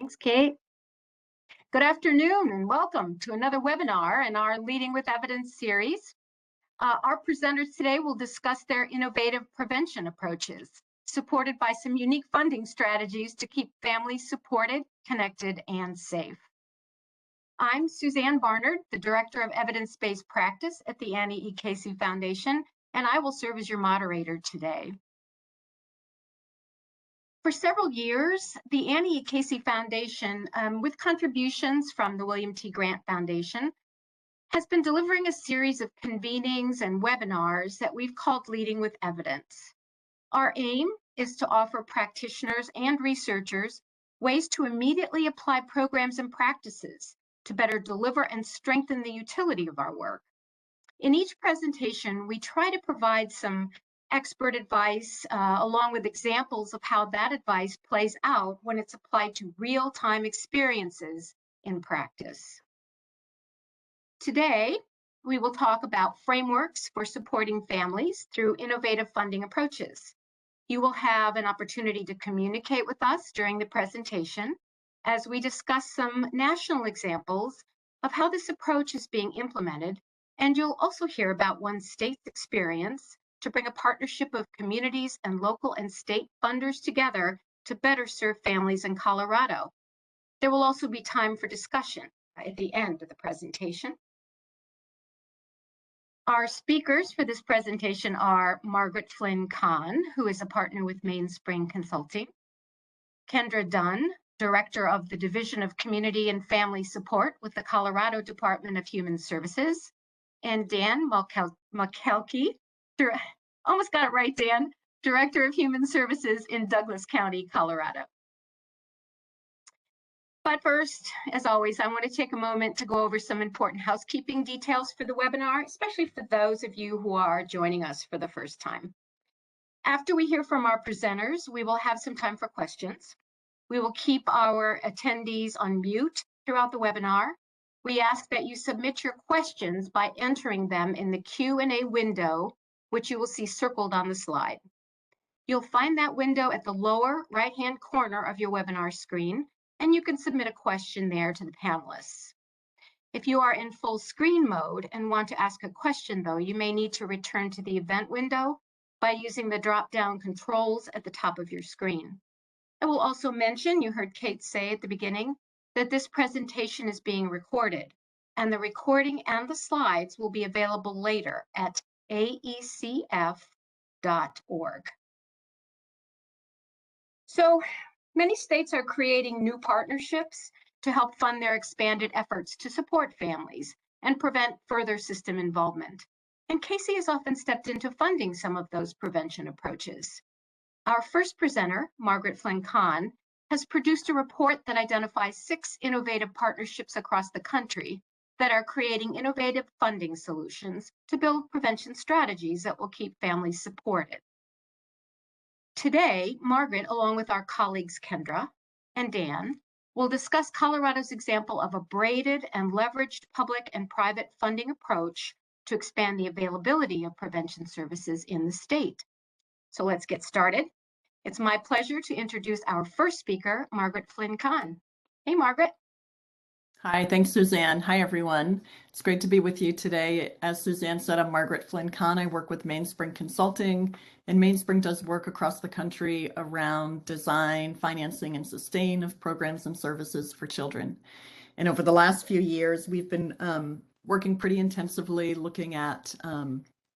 Thanks, Kate. Good afternoon and welcome to another webinar in our Leading with Evidence series. Our presenters today will discuss their innovative prevention approaches, supported by some unique funding strategies to keep families supported, connected, and safe. I'm Suzanne Barnard, the Director of Evidence-Based Practice at the Annie E. Casey Foundation, and I will serve as your moderator today. For several years, the Annie E. Casey Foundation, with contributions from the William T. Grant Foundation, has been delivering a series of convenings and webinars that we've called Leading with Evidence. Our aim is to offer practitioners and researchers ways to immediately apply programs and practices to better deliver and strengthen the utility of our work. In each presentation, we try to provide some expert advice along with examples of how that advice plays out when it's applied to real-time experiences in practice. Today, we will talk about frameworks for supporting families through innovative funding approaches. You will have an opportunity to communicate with us during the presentation as we discuss some national examples of how this approach is being implemented, and you'll also hear about one state's experience to bring a partnership of communities and local and state funders together to better serve families in Colorado. There will also be time for discussion at the end of the presentation. Our speakers for this presentation are Margaret Flynn Kahn, who is a partner with Mainspring Consulting, Kendra Dunn, Director of the Division of Community and Family Support with the Colorado Department of Human Services, and Dan Michalke, almost got it right, Dan, Director of Human Services in Douglas County, Colorado. But first, as always, I want to take a moment to go over some important housekeeping details for the webinar, especially for those of you who are joining us for the first time. After we hear from our presenters, we will have some time for questions. We will keep our attendees on mute throughout the webinar. We ask that you submit your questions by entering them in the Q&A window, which you will see circled on the slide. You'll find that window at the lower right-hand corner of your webinar screen, and you can submit a question there to the panelists. If you are in full screen mode and want to ask a question, though, you may need to return to the event window by using the drop-down controls at the top of your screen. I will also mention, you heard Kate say at the beginning, that this presentation is being recorded, and the recording and the slides will be available later at aecf.org. So many states are creating new partnerships to help fund their expanded efforts to support families and prevent further system involvement. And Casey has often stepped into funding some of those prevention approaches. Our first presenter, Margaret Flynn Kahn, has produced a report that identifies 6 innovative partnerships across the country that are creating innovative funding solutions to build prevention strategies that will keep families supported. Today, Margaret, along with our colleagues Kendra and Dan, will discuss Colorado's example of a braided and leveraged public and private funding approach to expand the availability of prevention services in the state. So let's get started. It's my pleasure to introduce our first speaker, Margaret Flynn Kahn. Hey, Margaret. Hi, thanks, Suzanne. Hi, everyone. It's great to be with you today. As Suzanne said, I'm Margaret Flynn Kahn. I work with Mainspring Consulting, and Mainspring does work across the country around design, financing, and sustain of programs and services for children. And over the last few years, we've been working pretty intensively looking at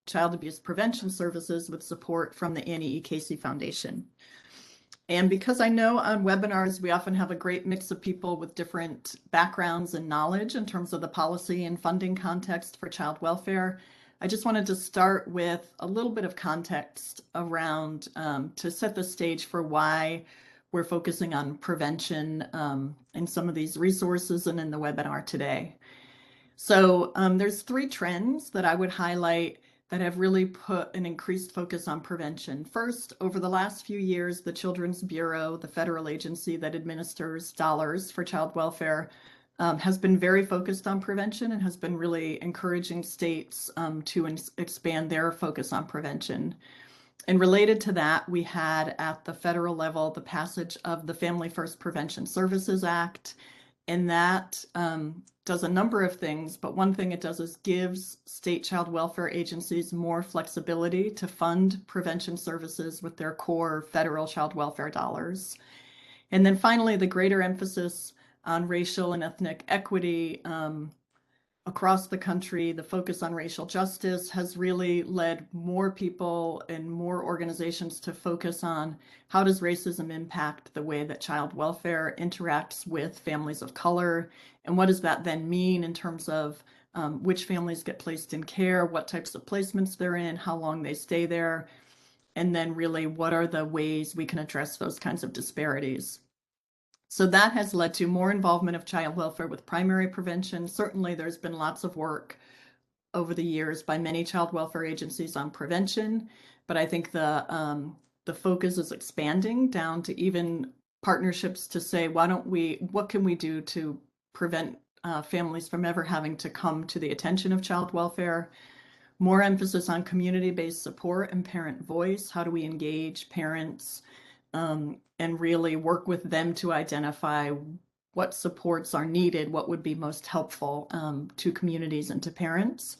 child abuse prevention services with support from the Annie E. Casey Foundation. And because I know on webinars, we often have a great mix of people with different backgrounds and knowledge in terms of the policy and funding context for child welfare, I just wanted to start with a little bit of context around to set the stage for why we're focusing on prevention in some of these resources and in the webinar today. So there's 3 trends that I would highlight that have really put an increased focus on prevention. First, over the last few years, the Children's Bureau, the federal agency that administers dollars for child welfare, has been very focused on prevention and has been really encouraging states to expand their focus on prevention. And related to that, we had at the federal level the passage of the Family First Prevention Services Act. And that does a number of things, but one thing it does is gives state child welfare agencies more flexibility to fund prevention services with their core federal child welfare dollars. And then finally, the greater emphasis on racial and ethnic equity across the country, the focus on racial justice has really led more people and more organizations to focus on how does racism impact the way that child welfare interacts with families of color, and what does that then mean in terms of which families get placed in care, what types of placements they're in, how long they stay there, and then really what are the ways we can address those kinds of disparities. So that has led to more involvement of child welfare with primary prevention. Certainly, there's been lots of work over the years by many child welfare agencies on prevention, but I think the focus is expanding down to even partnerships to say, what can we do to prevent families from ever having to come to the attention of child welfare? More emphasis on community-based support and parent voice. How do we engage parents and really work with them to identify what supports are needed, what would be most helpful to communities and to parents.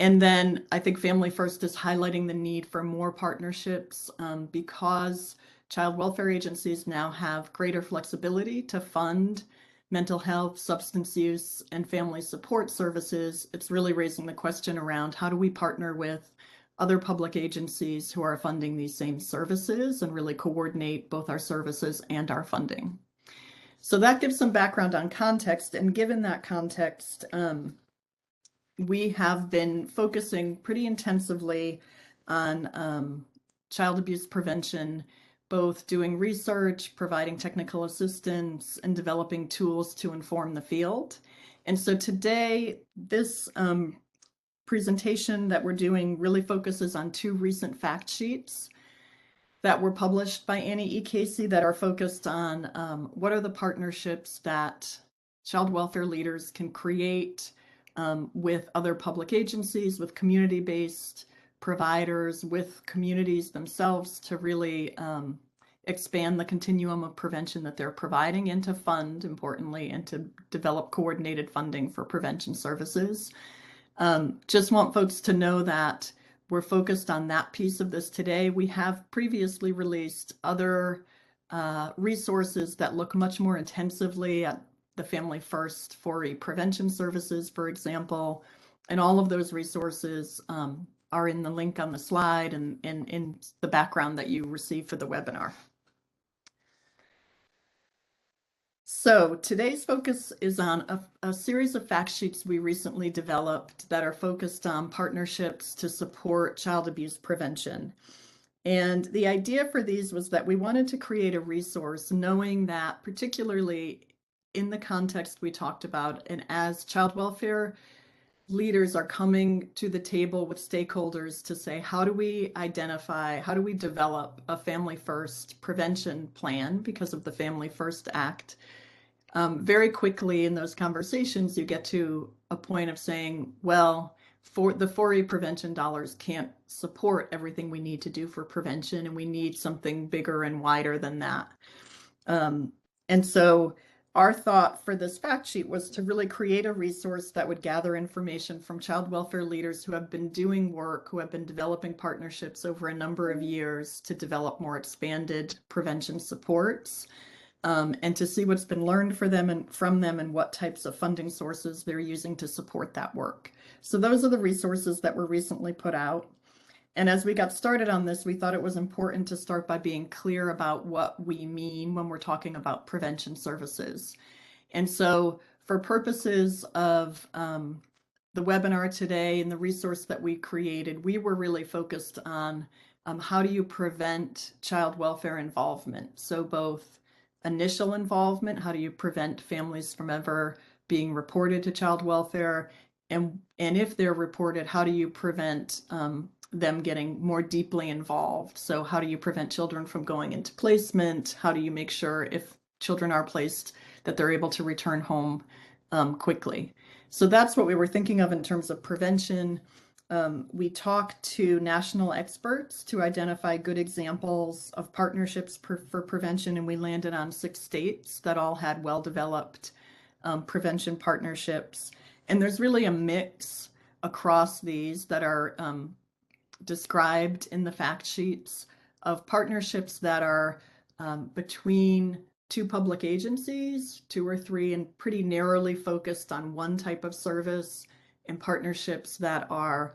And then I think Family First is highlighting the need for more partnerships because child welfare agencies now have greater flexibility to fund mental health, substance use, and family support services. It's really raising the question around how do we partner with other public agencies who are funding these same services and really coordinate both our services and our funding. So that gives some background on context. And given that context, we have been focusing pretty intensively on child abuse prevention, both doing research, providing technical assistance, and developing tools to inform the field. And so today, this presentation that we're doing really focuses on two recent fact sheets that were published by Annie E. Casey that are focused on what are the partnerships that child welfare leaders can create with other public agencies, with community-based providers, with communities themselves to really expand the continuum of prevention that they're providing and to fund, importantly, and to develop coordinated funding for prevention services. Just want folks to know that we're focused on that piece of this today. We have previously released other resources that look much more intensively at the Family First 4E prevention services, for example, and all of those resources are in the link on the slide and in the background that you received for the webinar. So today's focus is on a series of fact sheets we recently developed that are focused on partnerships to support child abuse prevention. And the idea for these was that we wanted to create a resource knowing that particularly in the context we talked about, and as child welfare leaders are coming to the table with stakeholders to say, how do we identify, how do we develop a Family First prevention plan because of the Family First Act? Very quickly in those conversations, you get to a point of saying, well, for the 4E prevention dollars can't support everything we need to do for prevention, and we need something bigger and wider than that. And so our thought for this fact sheet was to really create a resource that would gather information from child welfare leaders who have been doing work, who have been developing partnerships over a number of years to develop more expanded prevention supports. And to see what's been learned for them and from them and what types of funding sources they're using to support that work. So those are the resources that were recently put out. And as we got started on this, we thought it was important to start by being clear about what we mean when we're talking about prevention services. And so for purposes of the webinar today and the resource that we created, we were really focused on how do you prevent child welfare involvement? So both initial involvement, how do you prevent families from ever being reported to child welfare? And if they're reported, how do you prevent them getting more deeply involved? So how do you prevent children from going into placement? How do you make sure if children are placed that they're able to return home quickly? So that's what we were thinking of in terms of prevention. We talked to national experts to identify good examples of partnerships for prevention, and we landed on 6 states that all had well-developed prevention partnerships. And there's really a mix across these that are described in the fact sheets of partnerships that are between 2 public agencies, 2 or 3, and pretty narrowly focused on one type of service, and partnerships that are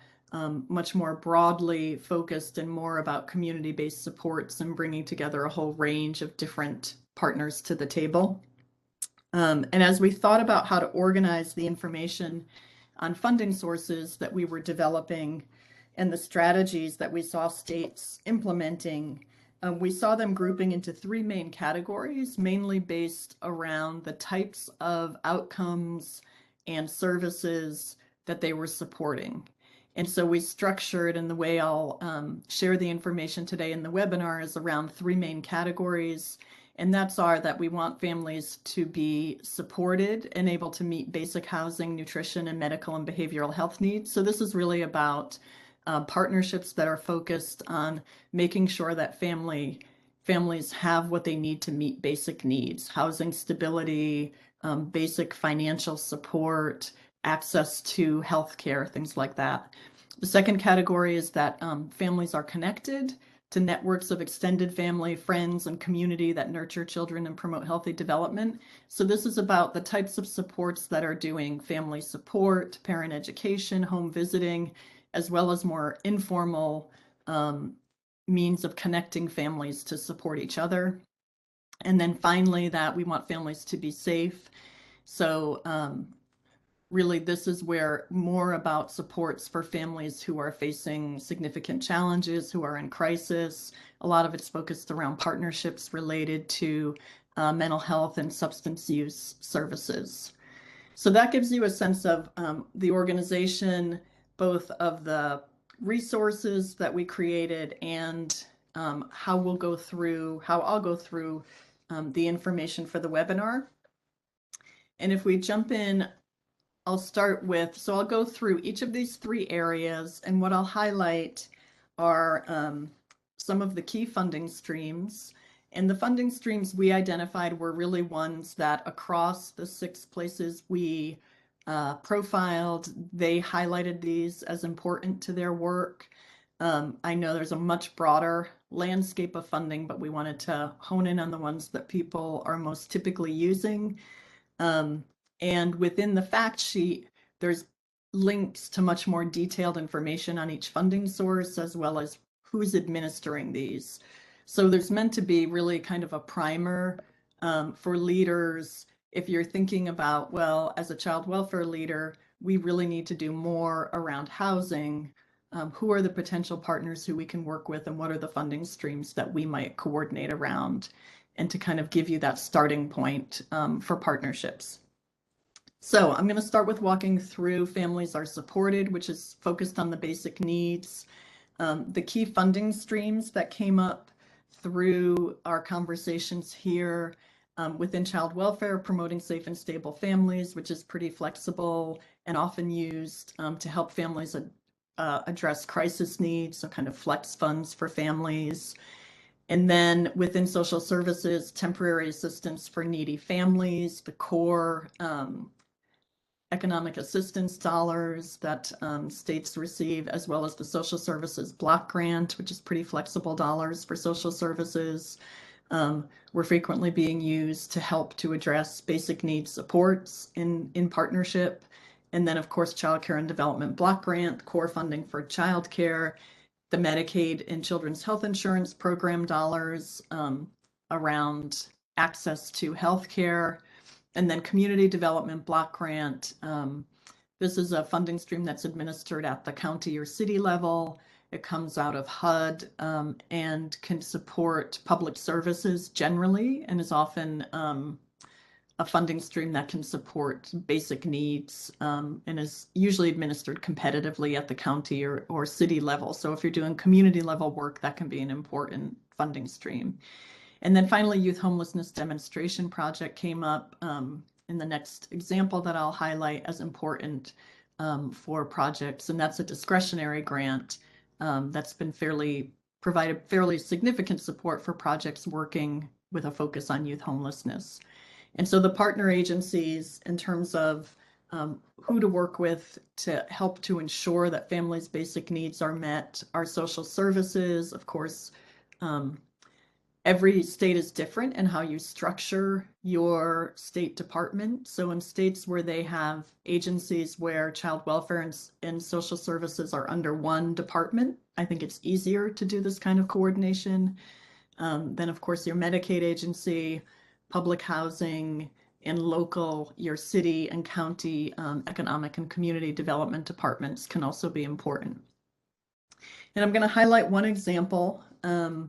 much more broadly focused and more about community-based supports and bringing together a whole range of different partners to the table. And as we thought about how to organize the information on funding sources that we were developing and the strategies that we saw states implementing, we saw them grouping into 3 main categories, mainly based around the types of outcomes and services that they were supporting. And so we structured, and the way I'll share the information today in the webinar is around 3 main categories. And that's that we want families to be supported and able to meet basic housing, nutrition, and medical and behavioral health needs. So this is really about partnerships that are focused on making sure that families have what they need to meet basic needs: housing stability, basic financial support, access to healthcare, things like that. The second category is that families are connected to networks of extended family, friends, and community that nurture children and promote healthy development. So this is about the types of supports that are doing family support, parent education, home visiting, as well as more informal means of connecting families to support each other. And then finally, that we want families to be safe. So really, this is where more about supports for families who are facing significant challenges, who are in crisis. A lot of it's focused around partnerships related to mental health and substance use services. So that gives you a sense of the organization, both of the resources that we created and how I'll go through the information for the webinar. And if we jump in, I'll start with, so I'll go through each of these 3 areas, and what I'll highlight are some of the key funding streams. And the funding streams we identified were really ones that across the 6 places we profiled, they highlighted these as important to their work. I know there's a much broader landscape of funding, but we wanted to hone in on the ones that people are most typically using. And within the fact sheet, there's links to much more detailed information on each funding source, as well as who's administering these. So there's meant to be really kind of a primer for leaders. If you're thinking about, well, as a child welfare leader, we really need to do more around housing. Who are the potential partners who we can work with, and what are the funding streams that we might coordinate around, and to kind of give you that starting point for partnerships. So I'm going to start with walking through Families Are Supported, which is focused on the basic needs. The key funding streams that came up through our conversations here within child welfare: promoting safe and stable families, which is pretty flexible and often used to help families address crisis needs, so kind of flex funds for families. And then within social services, temporary assistance for needy families, the core economic assistance dollars that states receive, as well as the social services block grant, which is pretty flexible dollars for social services, were frequently being used to help to address basic needs supports in partnership. And then, of course, Child Care and Development Block Grant, core funding for childcare, the Medicaid and Children's Health Insurance Program dollars around access to health care, and then Community Development Block Grant. This is a funding stream that's administered at the county or city level. It comes out of HUD and can support public services generally, and is often a funding stream that can support basic needs and is usually administered competitively at the county or city level. So if you're doing community level work, that can be an important funding stream. And then finally, Youth Homelessness Demonstration Project came up in the next example that I'll highlight as important for projects, and that's a discretionary grant that's been provided fairly significant support for projects working with a focus on youth homelessness. And so the partner agencies, in terms of who to work with to help to ensure that families' basic needs are met, are social services. Of course, every state is different in how you structure your state department. So in states where they have agencies where child welfare and social services are under one department, I think it's easier to do this kind of coordination. Then, of course, your Medicaid agency, public housing, and local, your city and county economic and community development departments can also be important. And I'm going to highlight one example where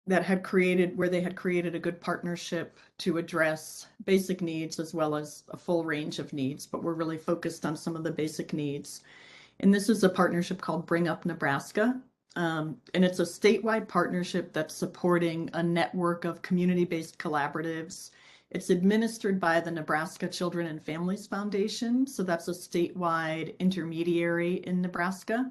they had created a good partnership to address basic needs as well as a full range of needs, but we're really focused on some of the basic needs. And this is a partnership called Bring Up Nebraska. And it's a statewide partnership that's supporting a network of community-based collaboratives. It's administered by the Nebraska Children and Families Foundation. So that's a statewide intermediary in Nebraska.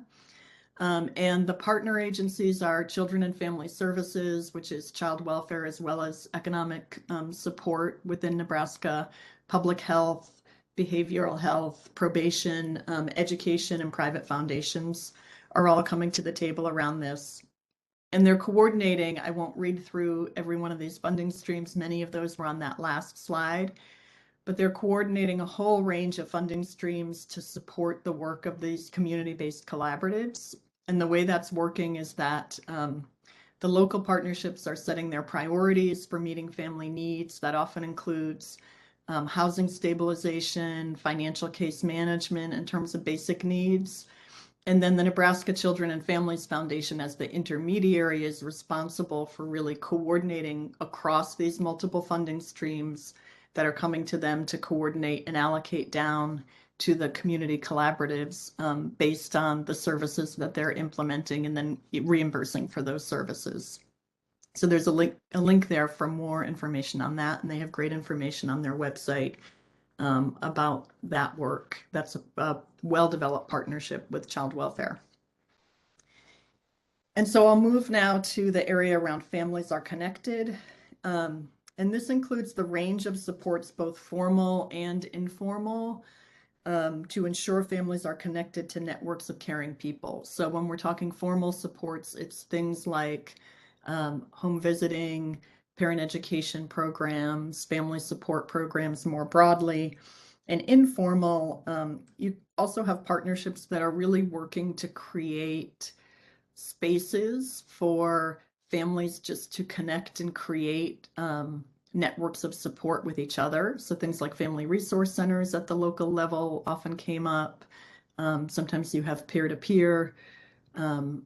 And the partner agencies are Children and Family Services, which is child welfare, as well as economic support within Nebraska, public health, behavioral health, probation, education, and private foundations are all coming to the table around this. And they're coordinating. I won't read through every one of these funding streams. Many of those were on that last slide, but they're coordinating a whole range of funding streams to support the work of these community-based collaboratives. And the way that's working is that the local partnerships are setting their priorities for meeting family needs. That often includes housing stabilization, financial case management in terms of basic needs. And then the Nebraska Children and Families Foundation, as the intermediary, is responsible for really coordinating across these multiple funding streams that are coming to them to coordinate and allocate down to the community collaboratives based on the services that they're implementing and then reimbursing for those services. So there's a link there for more information on that, and they have great information on their website about that work. That's a well-developed partnership with child welfare. And so I'll move now to the area around Families Are Connected. And this includes the range of supports, both formal and informal, to ensure families are connected to networks of caring people. So when we're talking formal supports, it's things like home visiting, parent education programs, family support programs more broadly. And informal, you also have partnerships that are really working to create spaces for families just to connect and create networks of support with each other. So things like family resource centers at the local level often came up. Sometimes you have peer-to-peer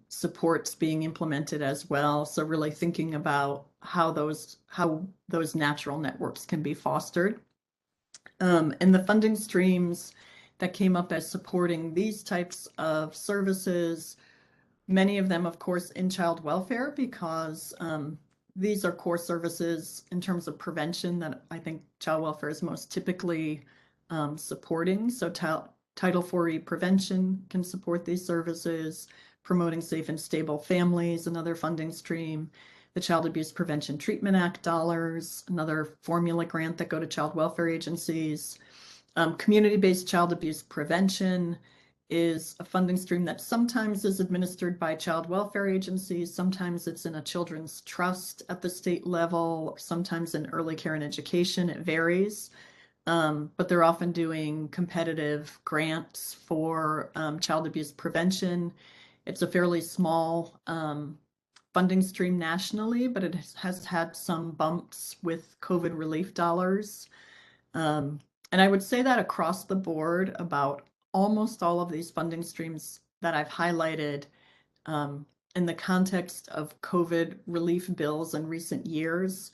supports being implemented as well. So really thinking about how those natural networks can be fostered. And the funding streams that came up as supporting these types of services, many of them, of course, in child welfare, because these are core services in terms of prevention that I think child welfare is most typically supporting. So Title IV prevention can support these services. Promoting safe and stable families, another funding stream. The Child Abuse Prevention Treatment Act dollars, another formula grant that go to child welfare agencies. Community-based child abuse prevention is a funding stream that sometimes is administered by child welfare agencies. Sometimes it's in a children's trust at the state level, sometimes in early care and education. It varies. But they're often doing competitive grants for child abuse prevention. It's a fairly small funding stream nationally, but it has had some bumps with COVID relief dollars. And I would say that across the board about almost all of these funding streams that I've highlighted in the context of COVID relief bills in recent years,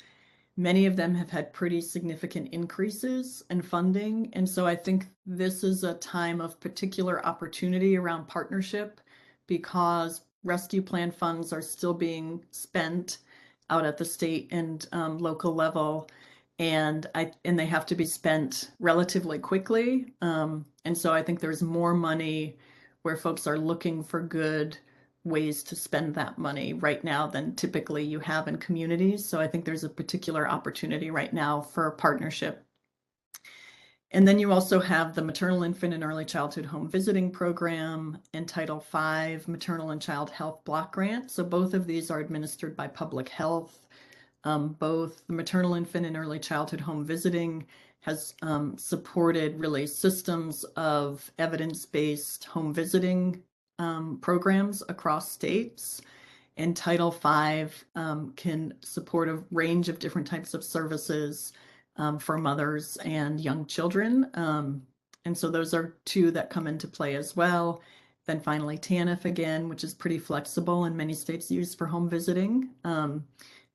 many of them have had pretty significant increases in funding. And so I think this is a time of particular opportunity around partnership, because rescue plan funds are still being spent out at the state and local level. and they have to be spent relatively quickly. And so I think there's more money where folks are looking for good ways to spend that money right now than typically you have in communities. So I think there's a particular opportunity right now for a partnership. And then you also have the Maternal, Infant, and Early Childhood Home Visiting Program and Title V Maternal and Child Health Block Grant. So both of these are administered by Public Health. Both the Maternal, Infant, and Early Childhood Home Visiting has supported really systems of evidence-based home visiting programs across states. And Title V can support a range of different types of services for mothers and young children. And so those are two that come into play as well. Then finally, TANF again, which is pretty flexible and many states use for home visiting.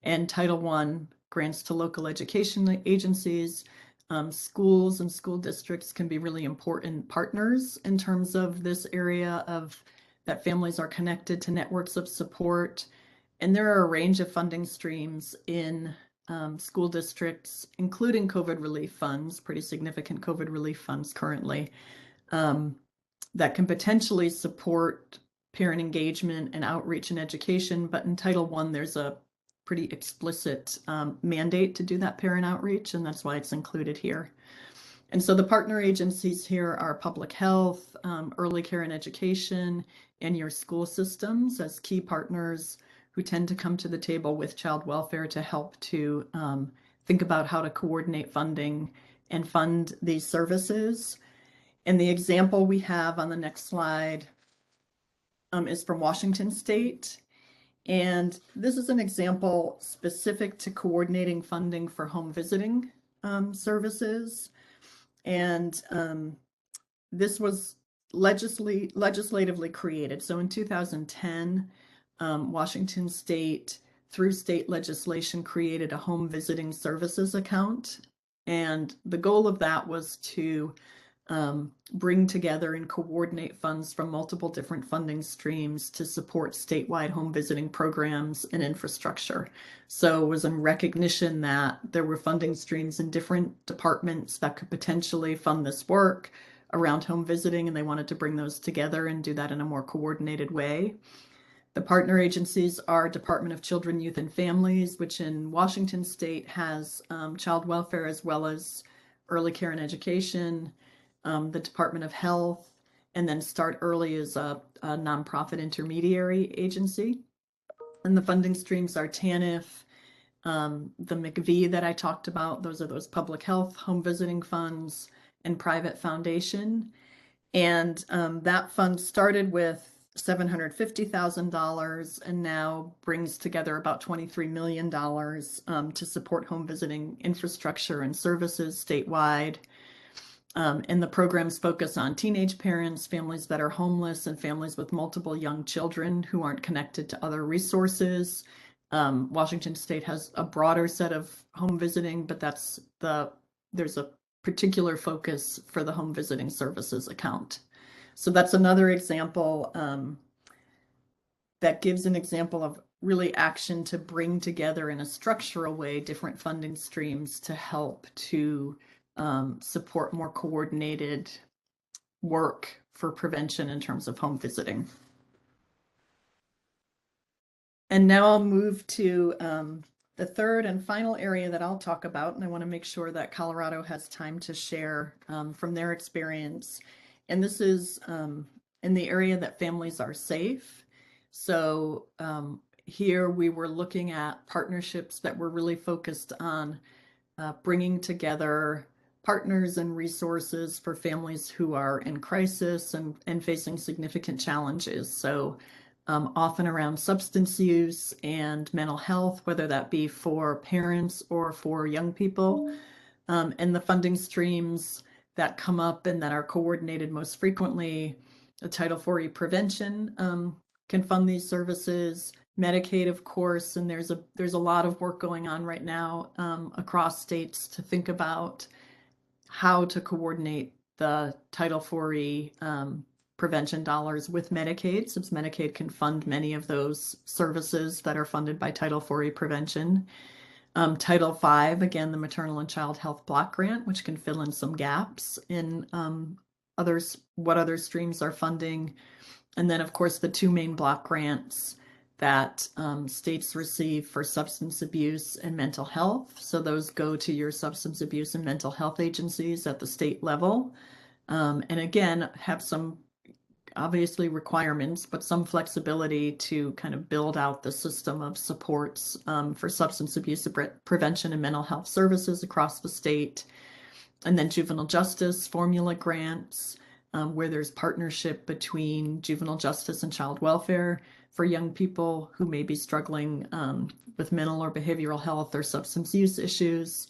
And Title I grants to local education agencies. Schools and school districts can be really important partners in terms of this area of that families are connected to networks of support. And there are a range of funding streams in school districts, including COVID relief funds, pretty significant COVID relief funds currently, that can potentially support parent engagement and outreach and education. But in Title I, there's a pretty explicit mandate to do that parent outreach, and that's why it's included here. And so the partner agencies here are public health, early care and education, and your school systems as key partners who tend to come to the table with child welfare to help to think about how to coordinate funding and fund these services. And the example we have on the next slide is from Washington State. And this is an example specific to coordinating funding for home visiting services. And this was legislatively created. So in 2010, Washington State, through state legislation, created a home visiting services account. And the goal of that was to bring together and coordinate funds from multiple different funding streams to support statewide home visiting programs and infrastructure. So it was in recognition that there were funding streams in different departments that could potentially fund this work around home visiting, and they wanted to bring those together and do that in a more coordinated way. The partner agencies are Department of Children, Youth, and Families, which in Washington State has child welfare as well as early care and education, the Department of Health, and then Start Early is a nonprofit intermediary agency. And the funding streams are TANF, the MCV that I talked about, those are those public health home visiting funds, and private foundation. And that fund started with $750,000 and now brings together about $23 million to support home visiting infrastructure and services statewide. And the programs focus on teenage parents, families that are homeless, and families with multiple young children who aren't connected to other resources. Washington State has a broader set of home visiting, but there's a particular focus for the home visiting services account. So that's another example that gives an example of really action to bring together in a structural way different funding streams to help to support more coordinated work for prevention in terms of home visiting. And now I'll move to the third and final area that I'll talk about, and I want to make sure that Colorado has time to share from their experience. And this is in the area that families are safe. So here we were looking at partnerships that were really focused on bringing together partners and resources for families who are in crisis and facing significant challenges. So often around substance use and mental health, whether that be for parents or for young people. And the funding streams that come up and that are coordinated most frequently, the Title IV prevention can fund these services, Medicaid, of course, and there's a lot of work going on right now across states to think about how to coordinate the Title IV prevention dollars with Medicaid, since Medicaid can fund many of those services that are funded by Title IV prevention. Title V, again, the Maternal and Child Health Block Grant, which can fill in some gaps in what other streams are funding. And then, of course, the two main block grants that states receive for substance abuse and mental health. So those go to your substance abuse and mental health agencies at the state level. And again, have some obviously requirements, but some flexibility to kind of build out the system of supports for substance abuse prevention and mental health services across the state. And then juvenile justice formula grants, where there's partnership between juvenile justice and child welfare for young people who may be struggling with mental or behavioral health or substance use issues.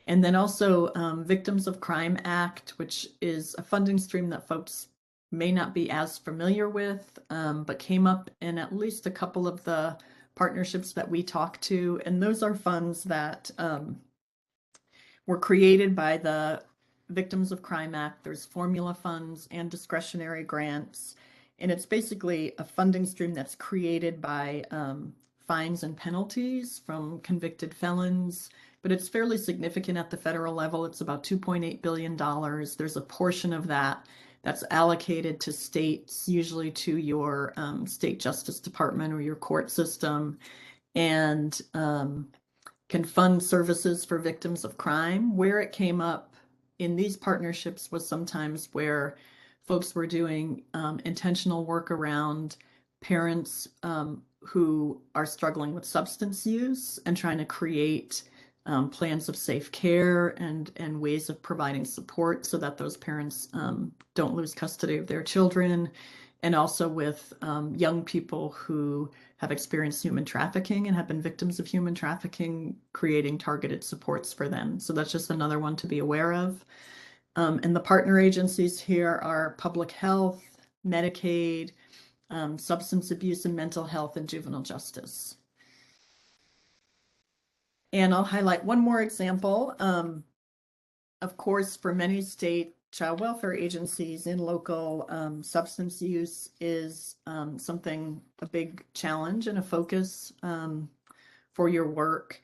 And then also Victims of Crime Act, which is a funding stream that folks may not be as familiar with, but came up in at least a couple of the partnerships that we talked to. And those are funds that were created by the Victims of Crime Act. There's formula funds and discretionary grants. And it's basically a funding stream that's created by fines and penalties from convicted felons, but it's fairly significant at the federal level. It's about $2.8 billion. There's a portion of that that's allocated to states, usually to your state justice department or your court system, and can fund services for victims of crime. Where it came up in these partnerships was sometimes where folks were doing intentional work around parents who are struggling with substance use and trying to create plans of safe care and ways of providing support so that those parents don't lose custody of their children, and also with young people who have experienced human trafficking and have been victims of human trafficking, creating targeted supports for them. So that's just another one to be aware of. And the partner agencies here are public health, Medicaid, substance abuse and mental health, and juvenile justice. And I'll highlight one more example. Of course, for many state child welfare agencies in local, substance use is a big challenge and a focus for your work.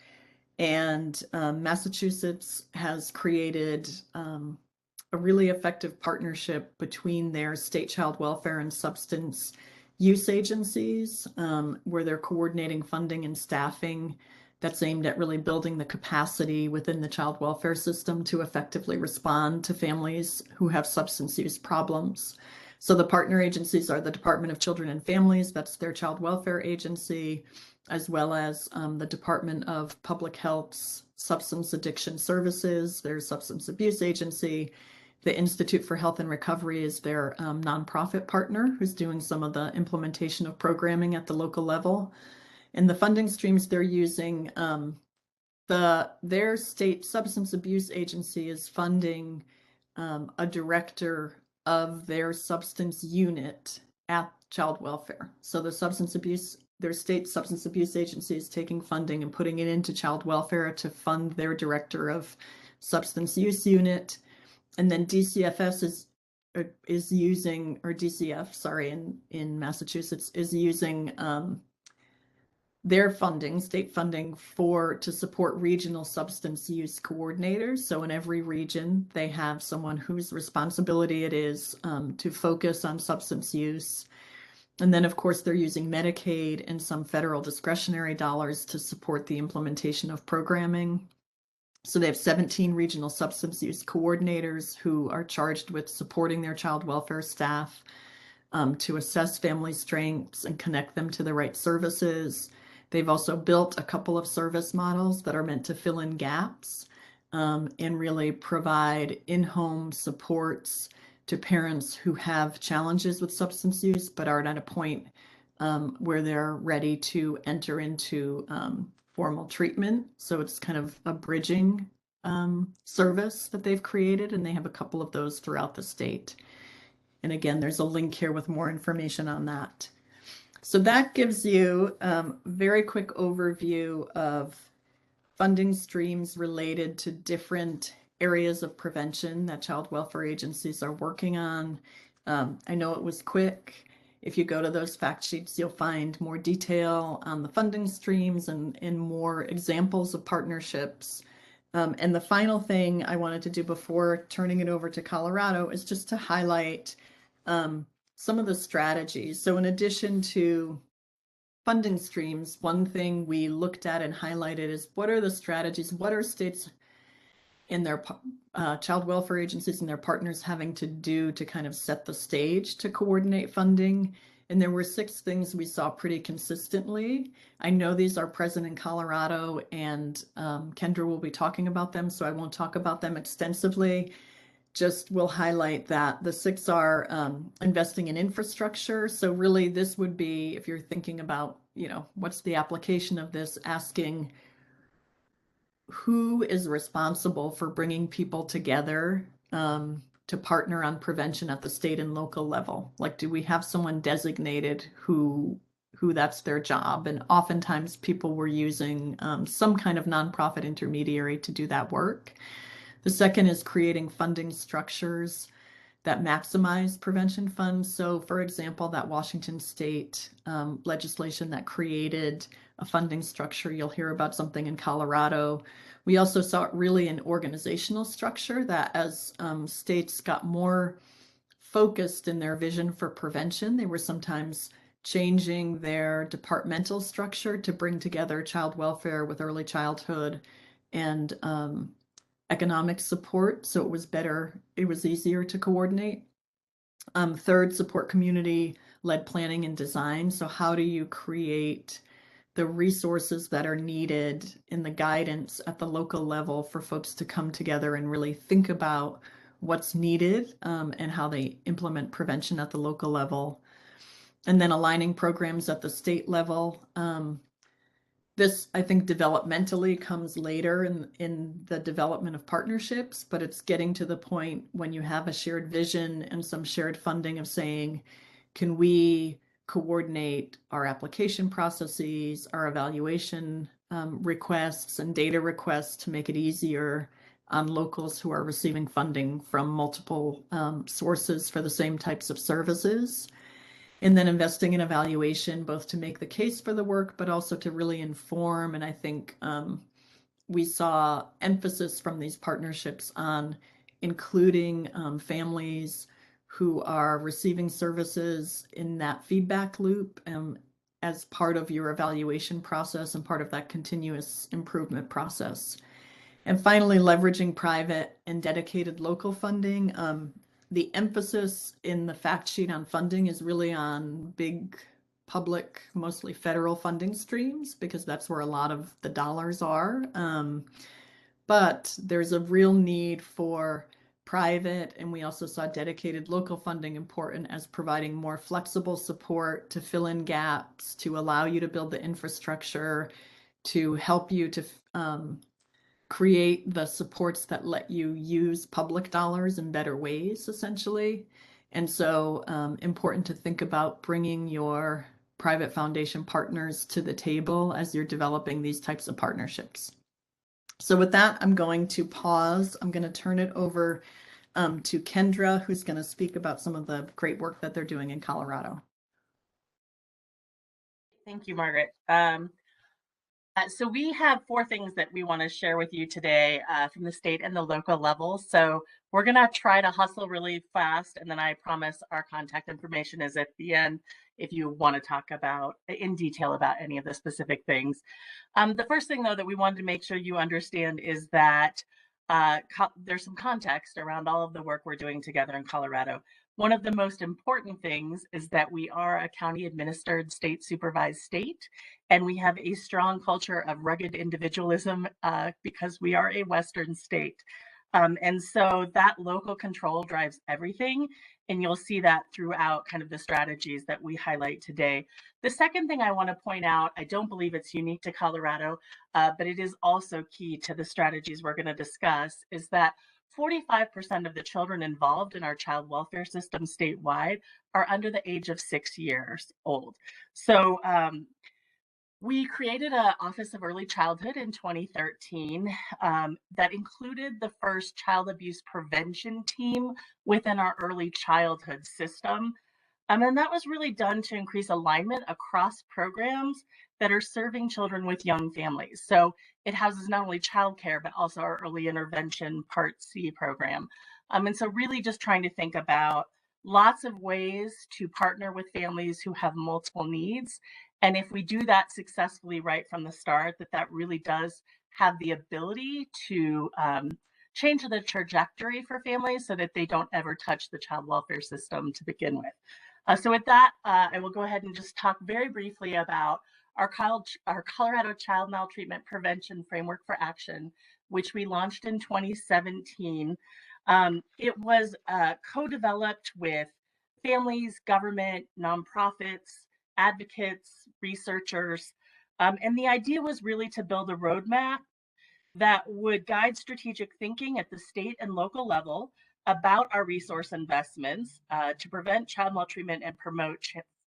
And Massachusetts has created a really effective partnership between their state child welfare and substance use agencies, where they're coordinating funding and staffing that's aimed at really building the capacity within the child welfare system to effectively respond to families who have substance use problems. So the partner agencies are the Department of Children and Families, that's their child welfare agency, as well as the Department of Public Health's Substance Addiction Services, their substance abuse agency. The Institute for Health and Recovery is their nonprofit partner who's doing some of the implementation of programming at the local level. And the funding streams they're using, their state substance abuse agency is funding a director of their substance unit at child welfare. So their state substance abuse agency is taking funding and putting it into child welfare to fund their director of substance use unit. And then DCFS is using, or DCF, sorry, in Massachusetts is using their funding, state funding, to support regional substance use coordinators. So in every region, they have someone whose responsibility it is to focus on substance use. And then, of course, they're using Medicaid and some federal discretionary dollars to support the implementation of programming. So they have 17 regional substance use coordinators who are charged with supporting their child welfare staff to assess family strengths and connect them to the right services. They've also built a couple of service models that are meant to fill in gaps and really provide in-home supports to parents who have challenges with substance use but aren't at a point where they're ready to enter into formal treatment. So it's kind of a bridging service that they've created, and they have a couple of those throughout the state. And again, there's a link here with more information on that. So that gives you a very quick overview of funding streams related to different areas of prevention that child welfare agencies are working on. I know it was quick, If you go to those fact sheets, you'll find more detail on the funding streams and more examples of partnerships. And the final thing I wanted to do before turning it over to Colorado is just to highlight some of the strategies. So in addition to funding streams, one thing we looked at and highlighted is what are the strategies, what are states and their child welfare agencies and their partners having to do to kind of set the stage to coordinate funding. And there were 6 things we saw pretty consistently. I know these are present in Colorado, and Kendra will be talking about them, so I won't talk about them extensively. Just will highlight that the 6 are investing in infrastructure. So really this would be, if you're thinking about, you know, what's the application of this, asking who is responsible for bringing people together to partner on prevention at the state and local level? Like, do we have someone designated who that's their job? And oftentimes people were using some kind of nonprofit intermediary to do that work. The second is creating funding structures that maximize prevention funds. So for example, that Washington state legislation that created a funding structure, you'll hear about something in Colorado. We also saw really an organizational structure that as states got more focused in their vision for prevention, they were sometimes changing their departmental structure to bring together child welfare with early childhood and economic support, so it was better, it was easier to coordinate. Third, support community-led planning and design. So how do you create the resources that are needed in the guidance at the local level for folks to come together and really think about what's needed and how they implement prevention at the local level. And then aligning programs at the state level. This, I think, developmentally comes later in the development of partnerships, but it's getting to the point when you have a shared vision and some shared funding of saying, can we coordinate our application processes, our evaluation requests and data requests to make it easier on locals who are receiving funding from multiple sources for the same types of services. And then investing in evaluation, both to make the case for the work, but also to really inform. And I think we saw emphasis from these partnerships on including families who are receiving services in that feedback loop as part of your evaluation process and part of that continuous improvement process. And finally, leveraging private and dedicated local funding. The emphasis in the fact sheet on funding is really on big public, mostly federal funding streams, because that's where a lot of the dollars are. But there's a real need for private, and we also saw dedicated local funding important as providing more flexible support to fill in gaps, to allow you to build the infrastructure, to help you to create the supports that let you use public dollars in better ways, essentially. And so important to think about bringing your private foundation partners to the table as you're developing these types of partnerships. So with that, I'm going to pause. I'm going to turn it over to Kendra, who's going to speak about some of the great work that they're doing in Colorado. Thank you, Margaret. So we have 4 things that we want to share with you today from the state and the local level. So we're going to try to hustle really fast, and then I promise our contact information is at the end if you want to talk about in detail about any of the specific things. The first thing, though, that we wanted to make sure you understand is that there's some context around all of the work we're doing together in Colorado. One of the most important things is that we are a county administered, state supervised state, and we have a strong culture of rugged individualism because we are a Western state. And so that local control drives everything. And you'll see that throughout kind of the strategies that we highlight today. The second thing I want to point out, I don't believe it's unique to Colorado, but it is also key to the strategies we're going to discuss, is that 45% of the children involved in our child welfare system statewide are under the age of 6 years old. So we created an Office of Early Childhood in 2013 that included the first child abuse prevention team within our early childhood system. And that was really done to increase alignment across programs that are serving children with young families. So it houses not only childcare, but also our early intervention Part C program. And so really just trying to think about lots of ways to partner with families who have multiple needs. And if we do that successfully right from the start, that really does have the ability to change the trajectory for families so that they don't ever touch the child welfare system to begin with. So with that, I will go ahead and just talk very briefly about our Colorado Child Maltreatment Prevention Framework for Action, which we launched in 2017. It was co-developed with families, government, nonprofits, advocates, researchers. And the idea was really to build a roadmap that would guide strategic thinking at the state and local level about our resource investments to prevent child maltreatment and promote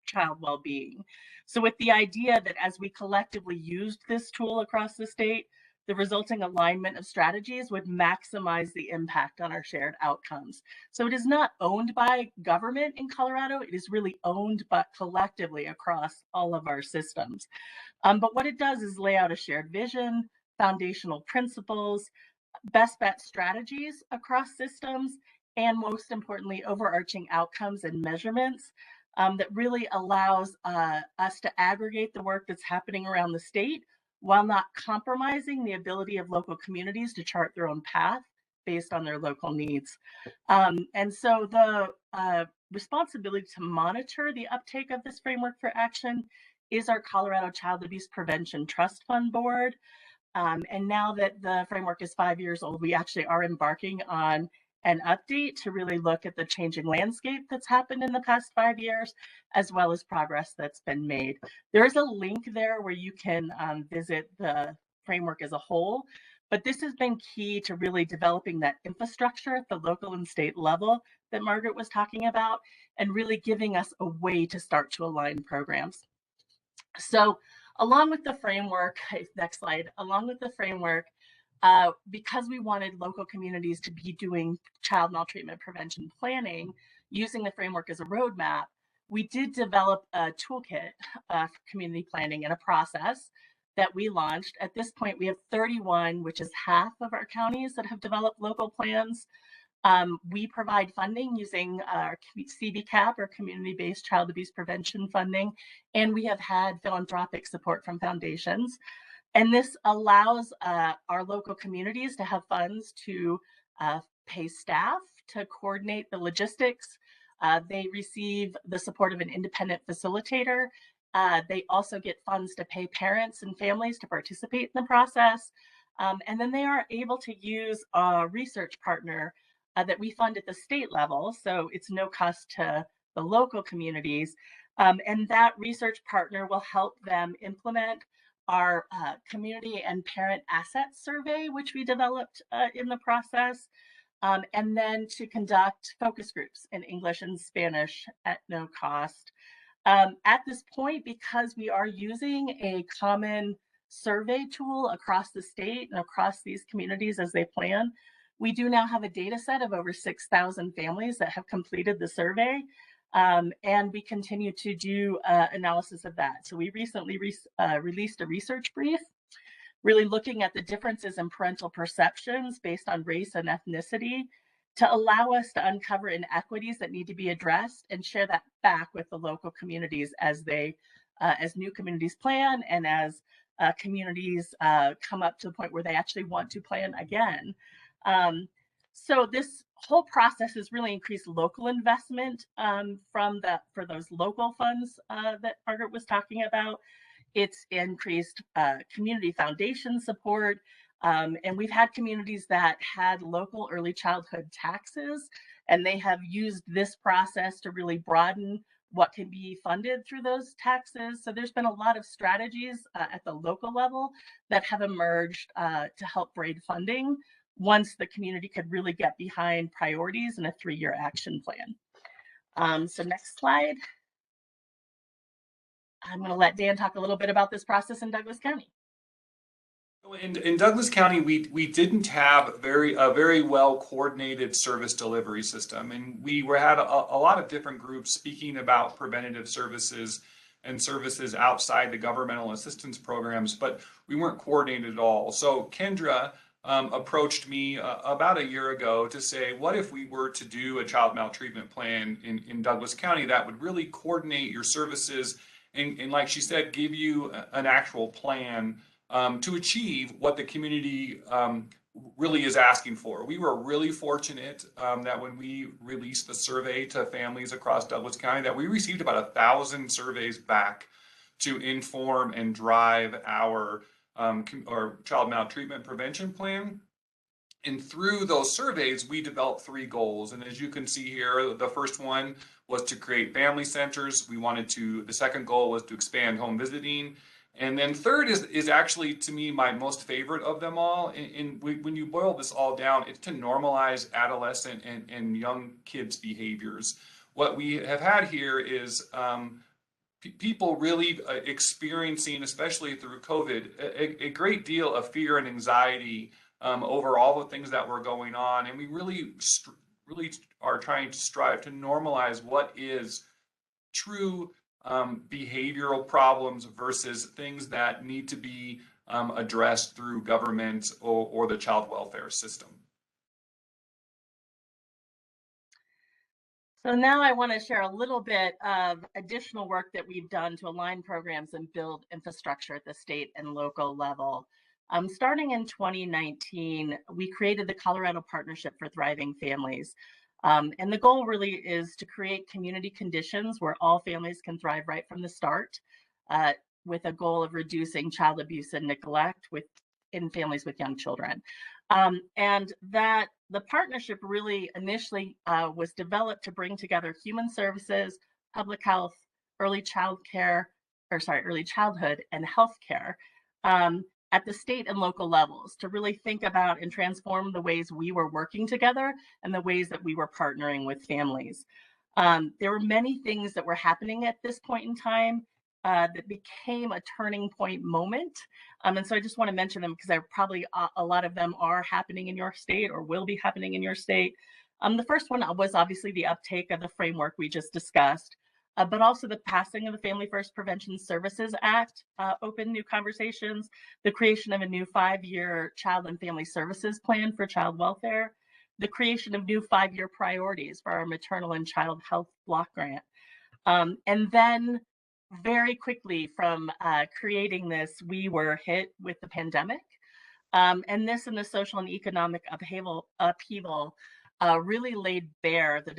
child well-being. So with the idea that as we collectively used this tool across the state, the resulting alignment of strategies would maximize the impact on our shared outcomes. So it is not owned by government in Colorado, it is really owned but collectively across all of our systems. But what it does is lay out a shared vision, foundational principles, best bet strategies across systems, and most importantly, overarching outcomes and measurements that really allows us to aggregate the work that's happening around the state while not compromising the ability of local communities to chart their own path based on their local needs. And so the responsibility to monitor the uptake of this framework for action is our Colorado Child Abuse Prevention Trust Fund Board. And now that the framework is 5 years old, we actually are embarking on an update to really look at the changing landscape that's happened in the past 5 years, as well as progress that's been made. There is a link there where you can visit the framework as a whole, but this has been key to really developing that infrastructure at the local and state level that Margaret was talking about, and really giving us a way to start to align programs. So along with the framework, next slide, along with the framework, because we wanted local communities to be doing child maltreatment prevention planning, using the framework as a roadmap, we did develop a toolkit for community planning and a process that we launched. At this point, we have 31, which is half of our counties that have developed local plans. We provide funding using our CBCAP, or community-based child abuse prevention funding, and we have had philanthropic support from foundations. And this allows our local communities to have funds to pay staff to coordinate the logistics. They receive the support of an independent facilitator. They also get funds to pay parents and families to participate in the process. And then they are able to use a research partner that we fund at the state level, so it's no cost to the local communities. And that research partner will help them implement our community and parent asset survey, which we developed in the process, and then to conduct focus groups in English and Spanish at no cost. At this point, because we are using a common survey tool across the state and across these communities as they plan, we do now have a data set of over 6,000 families that have completed the survey, and we continue to do analysis of that. So we recently released a research brief, really looking at the differences in parental perceptions based on race and ethnicity to allow us to uncover inequities that need to be addressed and share that back with the local communities as they, as new communities plan and as communities come up to the point where they actually want to plan again. So this whole process has really increased local investment for those local funds that Margaret was talking about. It's increased community foundation support. And we've had communities that had local early childhood taxes, and they have used this process to really broaden what can be funded through those taxes. So there's been a lot of strategies at the local level that have emerged to help braid funding once the community could really get behind priorities in a 3-year action plan. So next slide. I'm going to let Dan talk a little bit about this process in Douglas County. In Douglas County, we didn't have a very well coordinated service delivery system, and had a lot of different groups speaking about preventative services and services outside the governmental assistance programs, but we weren't coordinated at all. So Kendra approached me about a year ago to say, what if we were to do a child maltreatment plan in Douglas County that would really coordinate your services and like she said, give you an actual plan to achieve what the community really is asking for. We were really fortunate that when we released the survey to families across Douglas County, that we received about 1,000 surveys back to inform and drive our child maltreatment prevention plan. And through those surveys, we developed 3 goals. And as you can see here, the first one was to create family centers. The second goal was to expand home visiting. And then third is actually, to me, my most favorite of them all. When you boil this all down, it's to normalize adolescent and young kids' behaviors. What we have had here is people really experiencing, especially through COVID, a great deal of fear and anxiety over all the things that were going on. And we really are trying to strive to normalize what is true behavioral problems versus things that need to be addressed through government or the child welfare system. So now I want to share a little bit of additional work that we've done to align programs and build infrastructure at the state and local level. Starting in 2019, we created the Colorado Partnership for Thriving Families. And the goal really is to create community conditions where all families can thrive right from the start, with a goal of reducing child abuse and neglect in families with young children. And that the partnership really initially was developed to bring together human services, public health, early childhood, and healthcare at the state and local levels to really think about and transform the ways we were working together and the ways that we were partnering with families. There were many things that were happening at this point in time that became a turning point moment. And so I just want to mention them because probably a lot of them are happening in your state or will be happening in your state. The first one was obviously the uptake of the framework we just discussed, but also the passing of the Family First Prevention Services Act opened new conversations, the creation of a new 5-year child and family services plan for child welfare, the creation of new 5-year priorities for our maternal and child health block grant. And then very quickly from creating this, we were hit with the pandemic. And this and the social and economic upheaval really laid bare the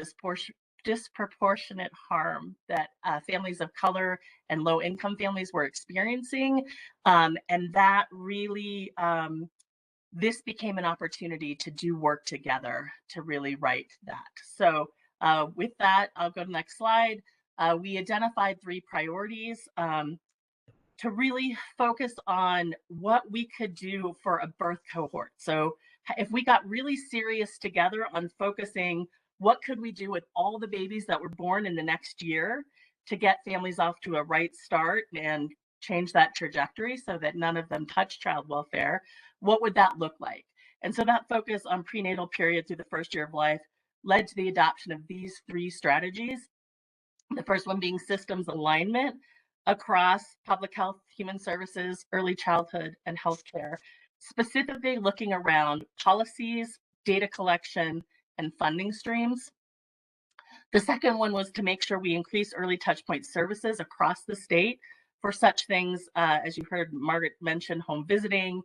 disproportionate harm that families of color and low income families were experiencing. And that really, this became an opportunity to do work together to really right that. So with that, I'll go to the next slide. We identified 3 priorities to really focus on what we could do for a birth cohort. So if we got really serious together on focusing, what could we do with all the babies that were born in the next year to get families off to a right start and change that trajectory so that none of them touch child welfare, what would that look like? And so that focus on prenatal period through the first year of life led to the adoption of these 3 strategies. The first one being systems alignment across public health, human services, early childhood, and healthcare, specifically looking around policies, data collection, and funding streams. The second one was to make sure we increase early touchpoint services across the state for such things, as you heard Margaret mention, home visiting,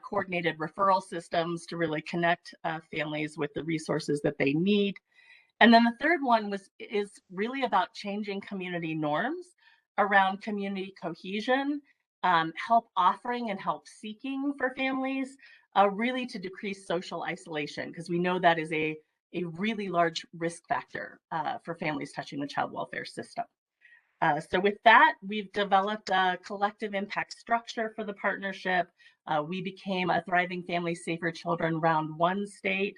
coordinated referral systems to really connect families with the resources that they need. And then the third one is really about changing community norms around community cohesion, help offering and help seeking for families, really to decrease social isolation, because we know that is a really large risk factor for families touching the child welfare system. So with that, we've developed a collective impact structure for the partnership. We became a Thriving Families, Safer Children Round 1 state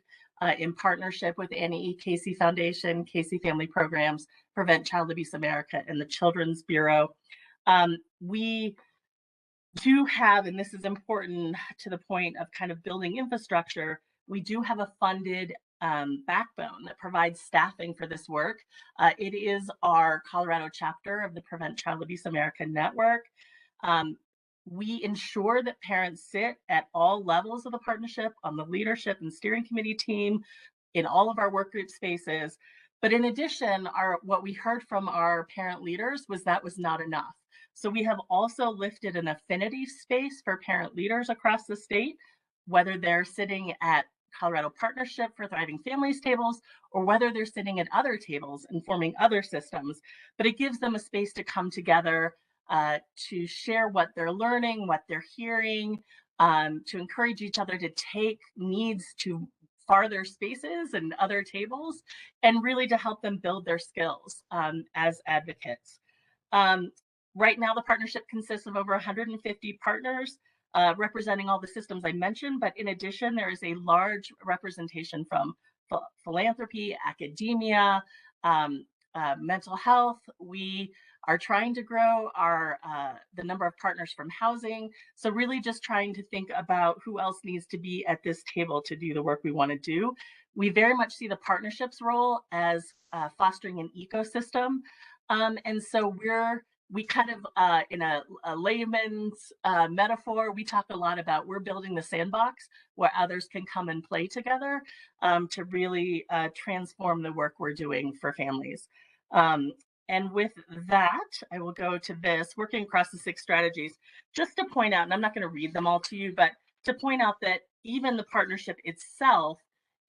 in partnership with Annie E. Casey Foundation, Casey Family Programs, Prevent Child Abuse America, and the Children's Bureau. We do have, and this is important to the point of kind of building infrastructure, we do have a funded backbone that provides staffing for this work. It is our Colorado chapter of the Prevent Child Abuse America Network. We ensure that parents sit at all levels of the partnership, on the leadership and steering committee team, in all of our work group spaces. But in addition, what we heard from our parent leaders was that was not enough. So we have also lifted an affinity space for parent leaders across the state, whether they're sitting at Colorado Partnership for Thriving Families tables, or whether they're sitting at other tables and forming other systems. But it gives them a space to come together, to share what they're learning, what they're hearing, to encourage each other to take needs to farther spaces and other tables, and really to help them build their skills as advocates. Right now, the partnership consists of over 150 partners representing all the systems I mentioned, but in addition, there is a large representation from philanthropy, academia, mental health. We are trying to grow the number of partners from housing. So really just trying to think about who else needs to be at this table to do the work we want to do. We very much see the partnerships role as fostering an ecosystem. And so we kind of, in a layman's metaphor, we talk a lot about we're building the sandbox where others can come and play together to really transform the work we're doing for families. And with that, I will go to this, working across the 6 strategies, just to point out, and I'm not going to read them all to you, but to point out that even the partnership itself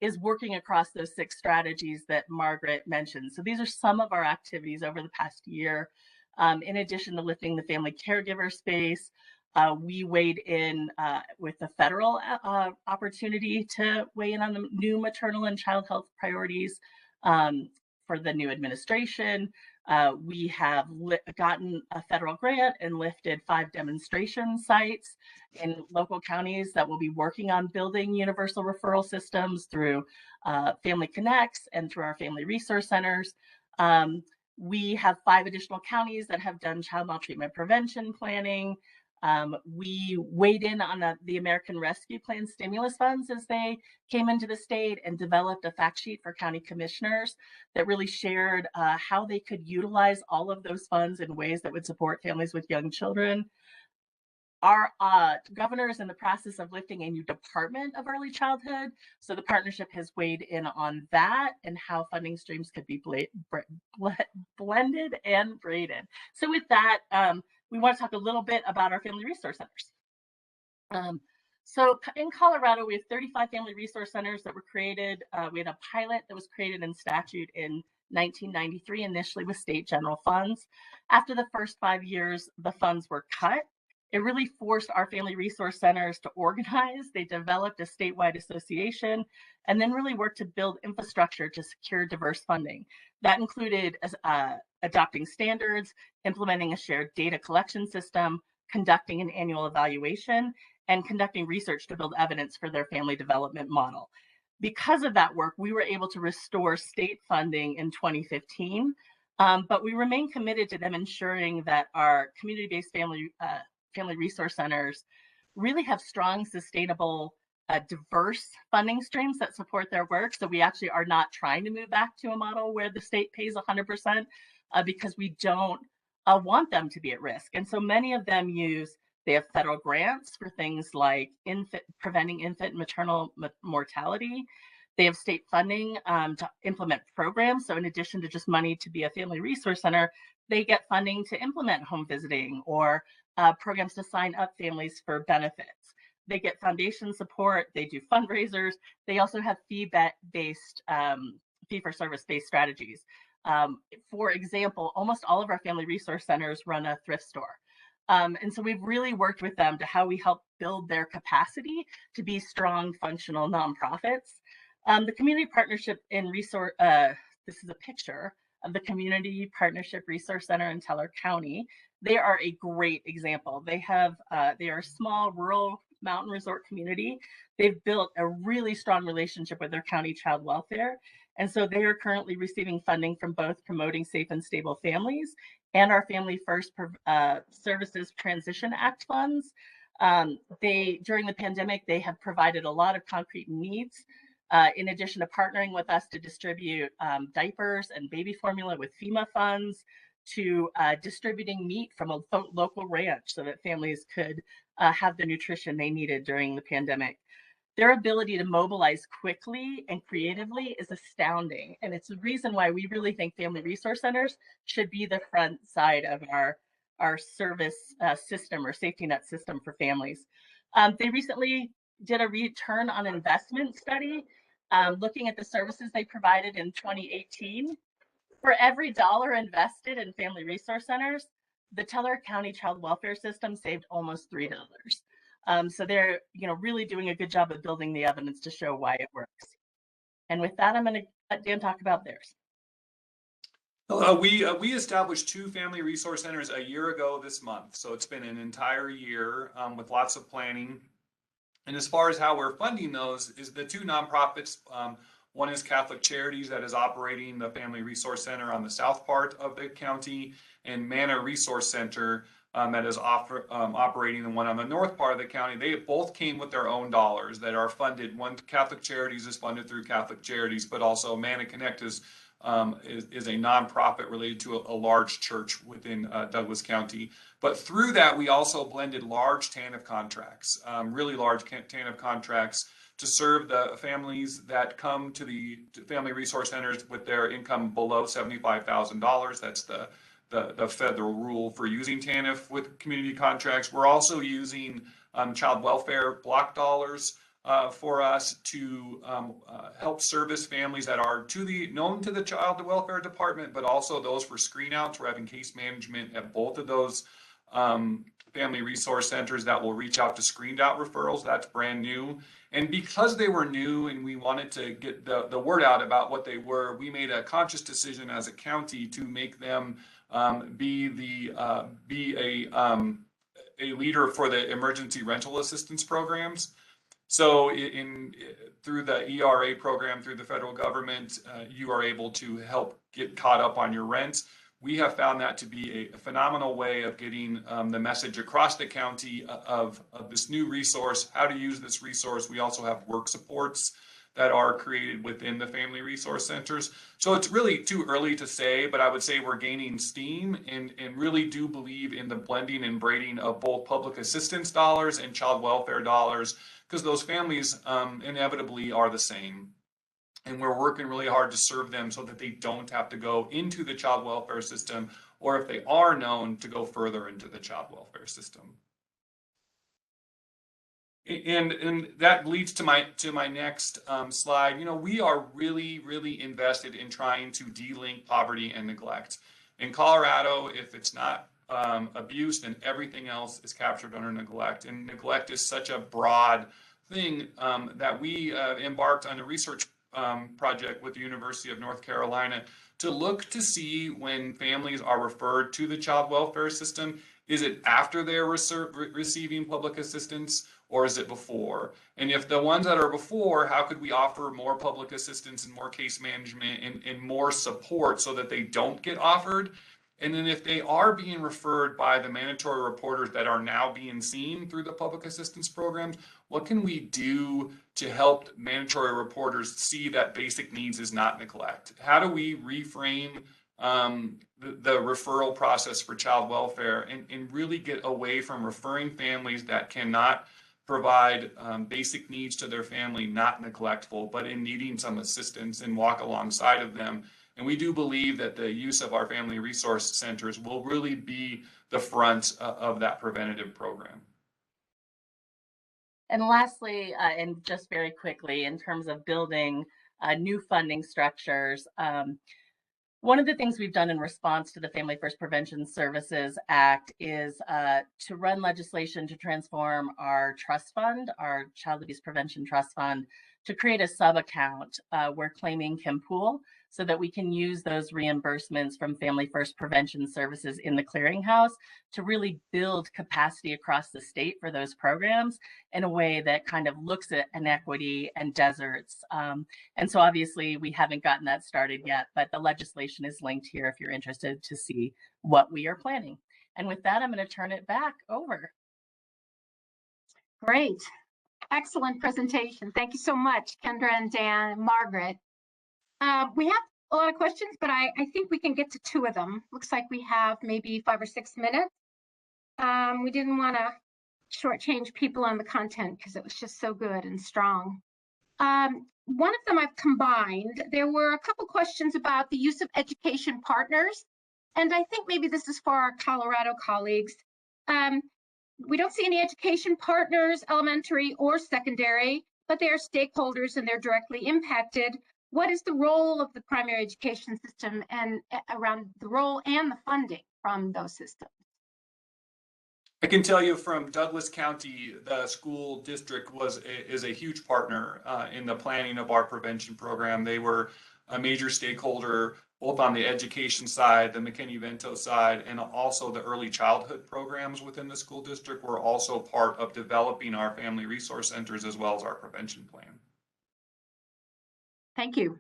is working across those 6 strategies that Margaret mentioned. So these are some of our activities over the past year. In addition to lifting the family caregiver space, we weighed in with the federal opportunity to weigh in on the new maternal and child health priorities for the new administration. We have gotten a federal grant and lifted 5 demonstration sites in local counties that will be working on building universal referral systems through Family Connects and through our family resource centers. We have 5 additional counties that have done child maltreatment prevention planning. We weighed in on the American Rescue Plan stimulus funds as they came into the state and developed a fact sheet for county commissioners that really shared how they could utilize all of those funds in ways that would support families with young children. Our governor is in the process of lifting a new department of early childhood. So the partnership has weighed in on that and how funding streams could be blended and braided. So with that, we want to talk a little bit about our family resource centers. So in Colorado, we have 35 family resource centers that were created. We had a pilot that was created in statute in 1993, initially with state general funds. After the first 5 years, the funds were cut. It really forced our family resource centers to organize. They developed a statewide association and then really worked to build infrastructure to secure diverse funding. That included adopting standards, implementing a shared data collection system, conducting an annual evaluation, and conducting research to build evidence for their family development model. Because of that work, we were able to restore state funding in 2015, but we remain committed to them ensuring that our community-based family resource centers really have strong, sustainable, diverse funding streams that support their work. So we actually are not trying to move back to a model where the state pays 100% because we don't want them to be at risk. And so many of them they have federal grants for things like preventing infant and maternal mortality. They have state funding to implement programs. So in addition to just money to be a family resource center, they get funding to implement home visiting or programs to sign up families for benefits. They get foundation support. They do fundraisers. They also have fee-for-service based strategies. For example, almost all of our family resource centers run a thrift store. And so we've really worked with them to how we help build their capacity to be strong, functional nonprofits. The Community Partnership this is a picture of the Community Partnership Resource Center in Teller County. They are a great example. They are a small rural mountain resort community. They've built a really strong relationship with their county child welfare. And so they are currently receiving funding from both Promoting Safe and Stable Families and our Family First Services Transition Act funds. During the pandemic, they have provided a lot of concrete needs. In addition to partnering with us to distribute diapers and baby formula with FEMA funds, to distributing meat from a local ranch so that families could have the nutrition they needed during the pandemic. Their ability to mobilize quickly and creatively is astounding. And it's the reason why we really think Family Resource Centers should be the front side of our service system or safety net system for families. They recently did a return on investment study looking at the services they provided in 2018. For every dollar invested in Family Resource Centers, the Teller County Child Welfare System saved almost $3. So they're, really doing a good job of building the evidence to show why it works. And with that, I'm going to let Dan talk about theirs. We established 2 Family Resource Centers a year ago this month, so it's been an entire year with lots of planning. And as far as how we're funding those, is the 2 nonprofits. One is Catholic Charities that is operating the Family Resource Center on the south part of the county, and Manna Resource Center that is operating the one on the north part of the county. They both came with their own dollars that are funded. One, Catholic Charities, is funded through Catholic Charities, but also Manna Connect is a nonprofit related to a large church within Douglas County. But through that, we also blended large TANF contracts, really large TANF contracts, to serve the families that come to the Family Resource Centers with their income below $75,000. That's the federal rule for using TANF with community contracts. We're also using child welfare block dollars for us to help service families that are known to the Child Welfare Department, but also those for screen outs. We're having case management at both of those Family Resource Centers that will reach out to screened out referrals. That's brand new. And because they were new and we wanted to get the word out about what they were, we made a conscious decision as a county to make them be a leader for the emergency rental assistance programs. So through the ERA program, through the federal government, you are able to help get caught up on your rent. We have found that to be a phenomenal way of getting the message across the county of this new resource, how to use this resource. We also have work supports that are created within the Family Resource Centers. So it's really too early to say, but I would say we're gaining steam and really do believe in the blending and braiding of both public assistance dollars and child welfare dollars, because those families inevitably are the same. And we're working really hard to serve them so that they don't have to go into the child welfare system, or if they are known, to go further into the child welfare system. And that leads to my next slide. We are really invested in trying to de-link poverty and neglect. In Colorado, if it's not abuse, then everything else is captured under neglect. And neglect is such a broad thing that we embarked on a research project with the University of North Carolina to look to see when families are referred to the child welfare system, is it after they're receiving public assistance, or is it before? And if the ones that are before, how could we offer more public assistance and more case management and more support so that they don't get offered? And then if they are being referred by the mandatory reporters that are now being seen through the public assistance programs, what can we do to help mandatory reporters see that basic needs is not neglect? How do we reframe the referral process for child welfare and really get away from referring families that cannot provide basic needs to their family, not neglectful, but in needing some assistance, and walk alongside of them? And we do believe that the use of our Family Resource Centers will really be the front of that preventative program. And lastly, and just very quickly, in terms of building new funding structures, one of the things we've done in response to the Family First Prevention Services Act is to run legislation to transform our trust fund, our Child Abuse Prevention Trust Fund, to create a sub account where claiming can pool so that we can use those reimbursements from Family First Prevention Services in the clearinghouse to really build capacity across the state for those programs in a way that kind of looks at inequity and deserts. And so obviously we haven't gotten that started yet, but the legislation is linked here if you're interested to see what we are planning. And with that, I'm going to turn it back over. Great. Excellent presentation. Thank you so much, Kendra and Dan and Margaret. We have a lot of questions, but I think we can get to 2 of them. Looks like we have maybe 5 or 6 minutes. We didn't want to shortchange people on the content because it was just so good and strong. One of them I've combined. There were a couple questions about the use of education partners, and I think maybe this is for our Colorado colleagues. We don't see any education partners, elementary or secondary, but they are stakeholders and they're directly impacted. What is the role of the primary education system and around the role and the funding from those systems? I can tell you from Douglas County, the school district is a huge partner in the planning of our prevention program. They were a major stakeholder both on the education side, the McKinney-Vento side, and also the early childhood programs within the school district were also part of developing our family resource centers as well as our prevention plan. Thank you.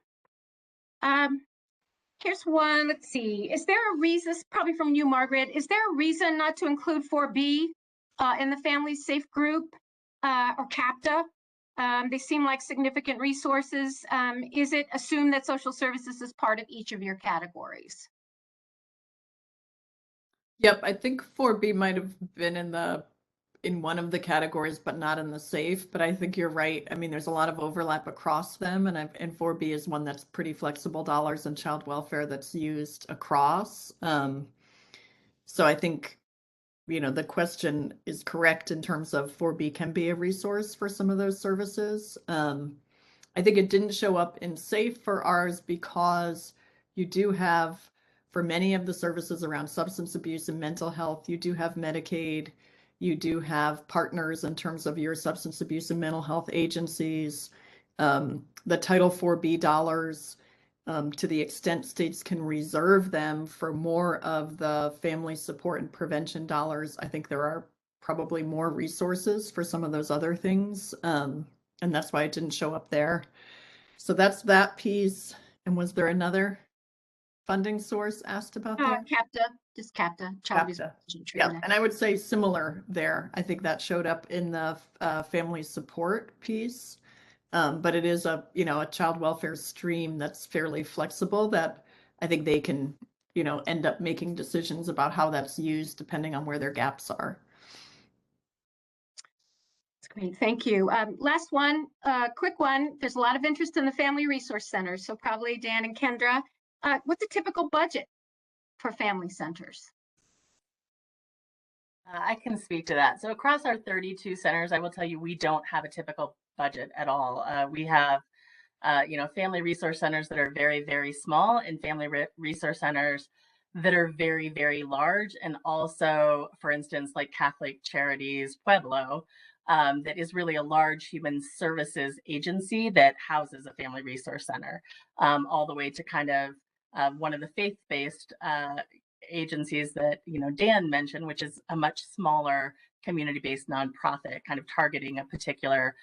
Here's one. Let's see. Is there a reason, probably from you, Margaret, is there a reason not to include 4B in the Family Safe Group or CAPTA? They seem like significant resources. Is it assumed that social services is part of each of your categories? Yep, I think 4B might have been in one of the categories, but not in the safe. But I think you're right. I mean, there's a lot of overlap across them, and 4B is one that's pretty flexible dollars and child welfare that's used across. So I think, you know, the question is correct in terms of 4B can be a resource for some of those services. I think it didn't show up in safe for ours because you do have, for many of the services around substance abuse and mental health, you do have Medicaid. You do have partners in terms of your substance abuse and mental health agencies. The Title 4B dollars, to the extent states can reserve them for more of the family support and prevention dollars, I think there are probably more resources for some of those other things. And that's why it didn't show up there. So that's that piece. And was there another funding source asked about that? CAPTA, just CAPTA. CAPTA. Yeah, and I would say similar there. I think that showed up in the family support piece, but it is a child welfare stream that's fairly flexible that I think they can end up making decisions about how that's used depending on where their gaps are. That's great, thank you. Last one, quick one. There's a lot of interest in the Family Resource Center, so probably Dan and Kendra. What's a typical budget for family centers? I can speak to that. So across our 32 centers, I will tell you, we don't have a typical budget at all. We have, family resource centers that are very, very small and family resource centers that are very, very large. And also, for instance, like Catholic Charities Pueblo, that is really a large human services agency that houses a family resource center, all the way to kind of one of the faith-based agencies that Dan mentioned, which is a much smaller community-based nonprofit, kind of targeting a particular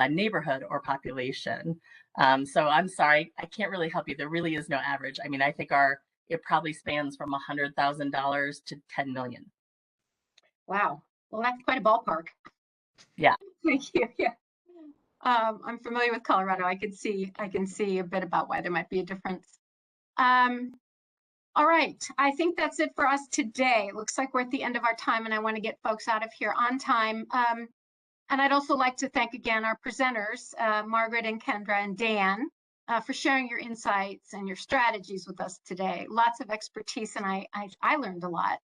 neighborhood or population. So I'm sorry, I can't really help you. There really is no average. I mean, I think it probably spans from $100,000 to 10 million. Wow, well, that's quite a ballpark. Yeah. Thank you. Yeah. I'm familiar with Colorado. I can see a bit about why there might be a difference. All right, I think that's it for us today. It looks like we're at the end of our time and I want to get folks out of here on time. And I'd also like to thank again our presenters, Margaret and Kendra and Dan, for sharing your insights and your strategies with us today. Lots of expertise and I learned a lot.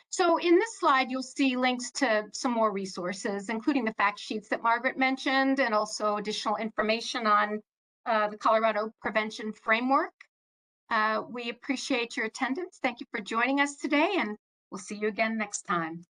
So in this slide, you'll see links to some more resources, including the fact sheets that Margaret mentioned and also additional information on the Colorado Prevention Framework. We appreciate your attendance. Thank you for joining us today, and we'll see you again next time.